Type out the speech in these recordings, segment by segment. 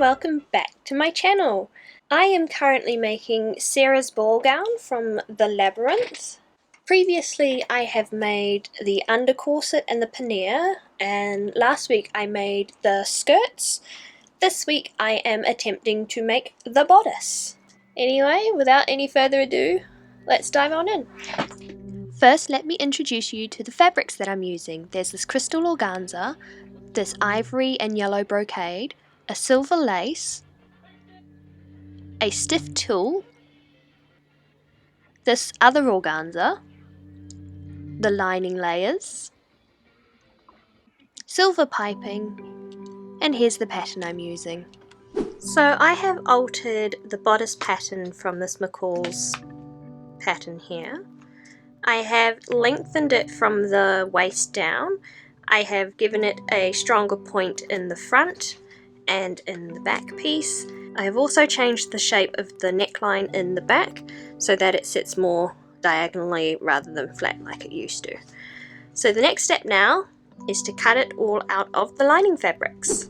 welcome back to my channel. I am currently making Sarah's ball gown from the Labyrinth. Previously I have made the undercorset and the pannier, and last week I made the skirts. This week I am attempting to make the bodice. Anyway, without any further ado, let's dive on in. First, let me introduce you to the fabrics that I'm using. There's this crystal organza, this ivory and yellow brocade, a silver lace, a stiff tulle, this other organza, the lining layers, silver piping, and here's the pattern I'm using. So I have altered the bodice pattern from this McCall's pattern here. I have lengthened it from the waist down. I have given it a stronger point in the front and in the back piece. I have also changed the shape of the neckline in the back so that it sits more diagonally rather than flat like it used to. So the next step now is to cut it all out of the lining fabrics.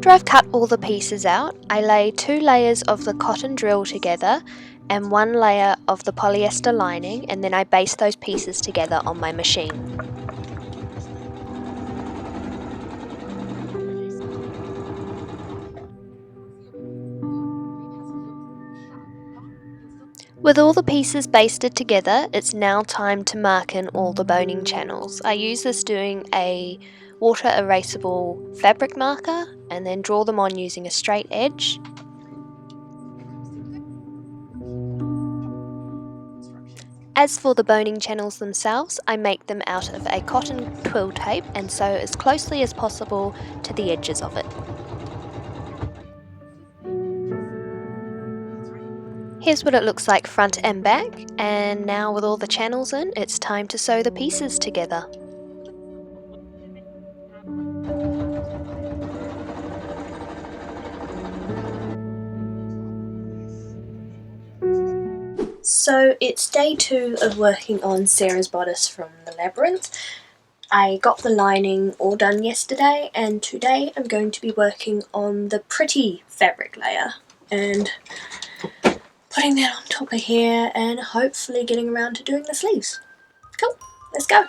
After I've cut all the pieces out, I lay 2 layers of the cotton drill together and 1 layer of the polyester lining, and then I baste those pieces together on my machine. With all the pieces basted together, it's now time to mark in all the boning channels. I use this doing a water erasable fabric marker and then draw them on using a straight edge. As for the boning channels themselves, I make them out of a cotton twill tape and sew as closely as possible to the edges of it. Here's what it looks like front and back, and now with all the channels in, it's time to sew the pieces together. So it's day 2 of working on Sarah's bodice from the Labyrinth. I got the lining all done yesterday, and today I'm going to be working on the pretty fabric layer and putting that on top of here and hopefully getting around to doing the sleeves. Cool, let's go!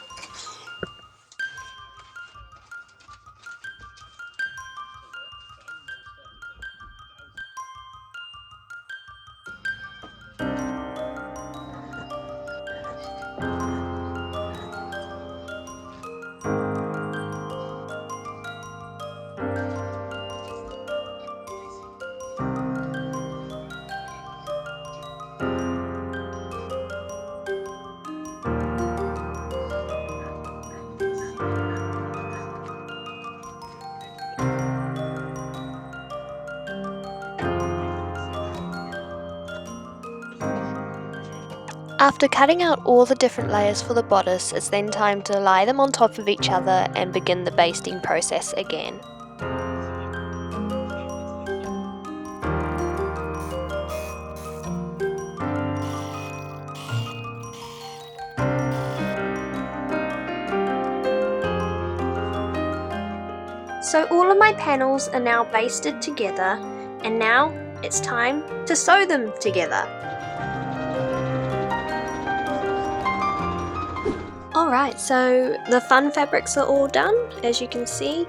After cutting out all the different layers for the bodice, it's then time to lie them on top of each other and begin the basting process again. So all of my panels are now basted together, and now it's time to sew them together. Alright, so the fun fabrics are all done. As you can see,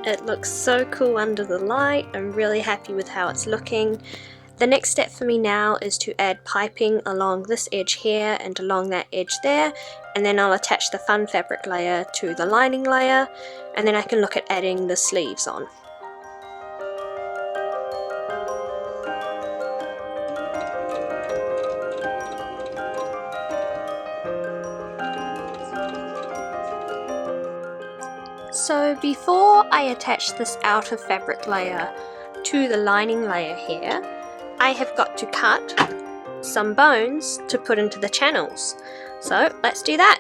it looks so cool under the light. I'm really happy with how it's looking. The next step for me now is to add piping along this edge here and along that edge there, and then I'll attach the fun fabric layer to the lining layer, and then I can look at adding the sleeves on. So before I attach this outer fabric layer to the lining layer here, I have got to cut some bones to put into the channels. So let's do that.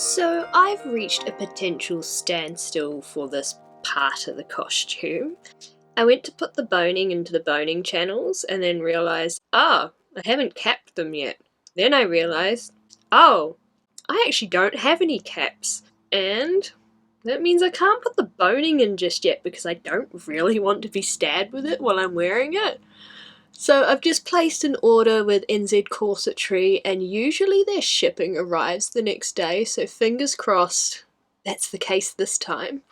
So I've reached a potential standstill for this part of the costume. I went to put the boning into the boning channels and then realised, I haven't capped them yet. Then I realised, I actually don't have any caps. And that means I can't put the boning in just yet because I don't really want to be stabbed with it while I'm wearing it. So I've just placed an order with NZ Corsetry and usually their shipping arrives the next day, so fingers crossed that's the case this time.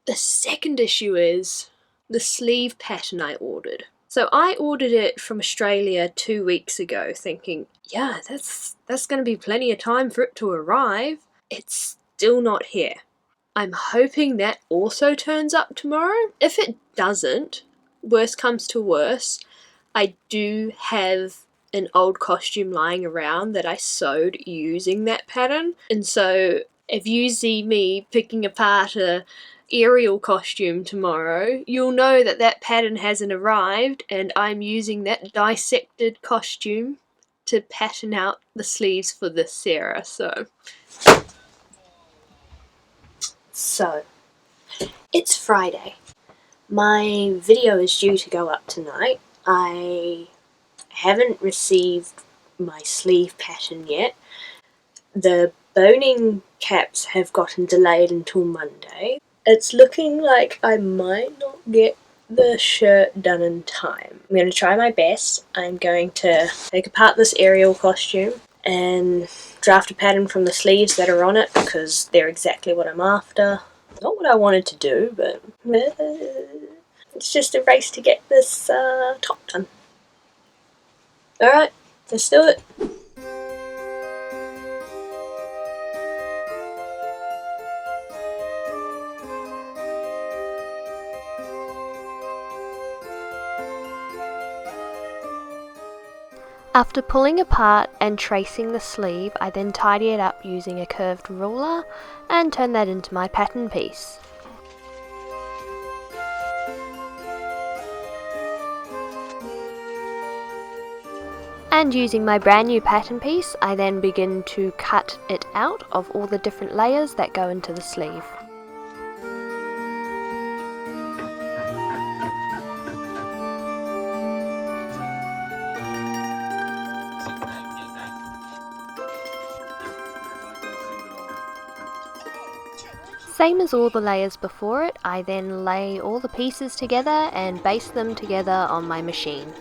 The second issue is the sleeve pattern I ordered. So I ordered it from Australia 2 weeks ago thinking, yeah, that's going to be plenty of time for it to arrive. It's still not here. I'm hoping that also turns up tomorrow. If it doesn't, worst comes to worst, I do have an old costume lying around that I sewed using that pattern. And so if you see me picking apart a aerial costume tomorrow, you'll know that that pattern hasn't arrived and I'm using that dissected costume to pattern out the sleeves for this Sarah. So it's Friday. My video is due to go up tonight. I haven't received my sleeve pattern yet. The boning caps have gotten delayed until Monday. It's looking like I might not get the shirt done in time. I'm going to try my best. I'm going to take apart this aerial costume and draft a pattern from the sleeves that are on it because they're exactly what I'm after. Not what I wanted to do, but it's just a race to get this top done. Alright, let's do it. After pulling apart and tracing the sleeve, I then tidy it up using a curved ruler and turn that into my pattern piece. And using my brand new pattern piece, I then begin to cut it out of all the different layers that go into the sleeve. Same as all the layers before it, I then lay all the pieces together and baste them together on my machine.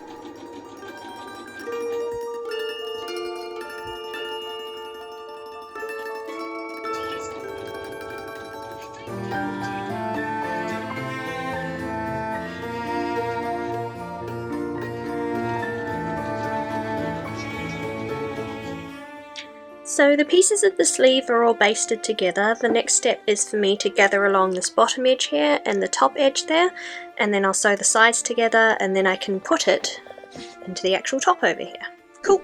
So the pieces of the sleeve are all basted together. The next step is for me to gather along this bottom edge here and the top edge there, and then I'll sew the sides together and then I can put it into the actual top over here. Cool!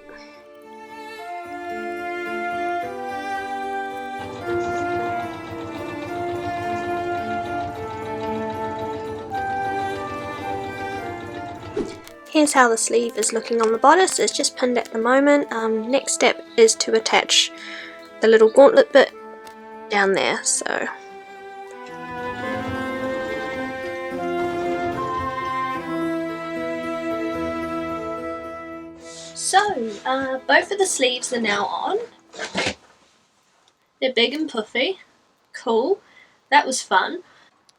Here's how the sleeve is looking on the bodice. It's just pinned at the moment. Next step is to attach the little gauntlet bit down there. So both of the sleeves are now on. They're big and puffy. Cool. That was fun.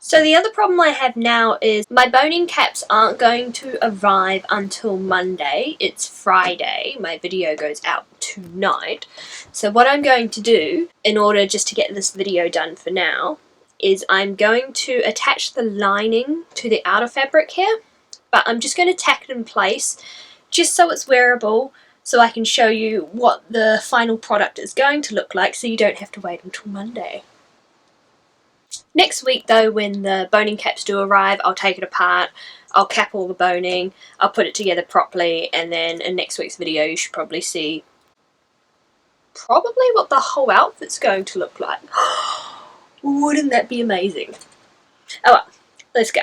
So the other problem I have now is my boning caps aren't going to arrive until Monday. It's Friday. My video goes out tonight. So what I'm going to do, in order just to get this video done for now, is I'm going to attach the lining to the outer fabric here, but I'm just going to tack it in place just so it's wearable, so I can show you what the final product is going to look like so you don't have to wait until Monday. Next week though, when the boning caps do arrive, I'll take it apart, I'll cap all the boning, I'll put it together properly, and then in next week's video you should probably see what the whole outfit's going to look like. Wouldn't that be amazing? Oh well, let's go.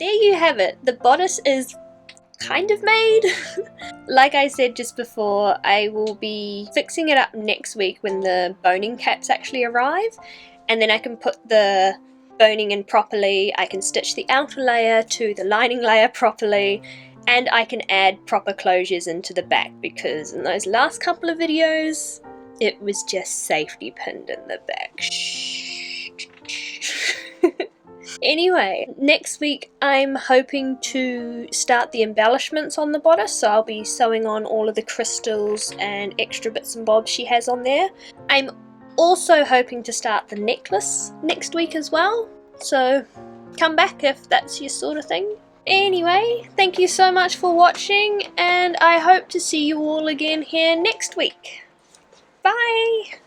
there you have it. The bodice is kind of made. Like I said just before, I will be fixing it up next week when the boning caps actually arrive, and then I can put the boning in properly, I can stitch the outer layer to the lining layer properly, and I can add proper closures into the back, because in those last couple of videos it was just safety pinned in the back. Anyway, next week I'm hoping to start the embellishments on the bodice, so I'll be sewing on all of the crystals and extra bits and bobs she has on there. I'm also hoping to start the necklace next week as well, so come back if that's your sort of thing. Anyway, thank you so much for watching, and I hope to see you all again here next week. Bye!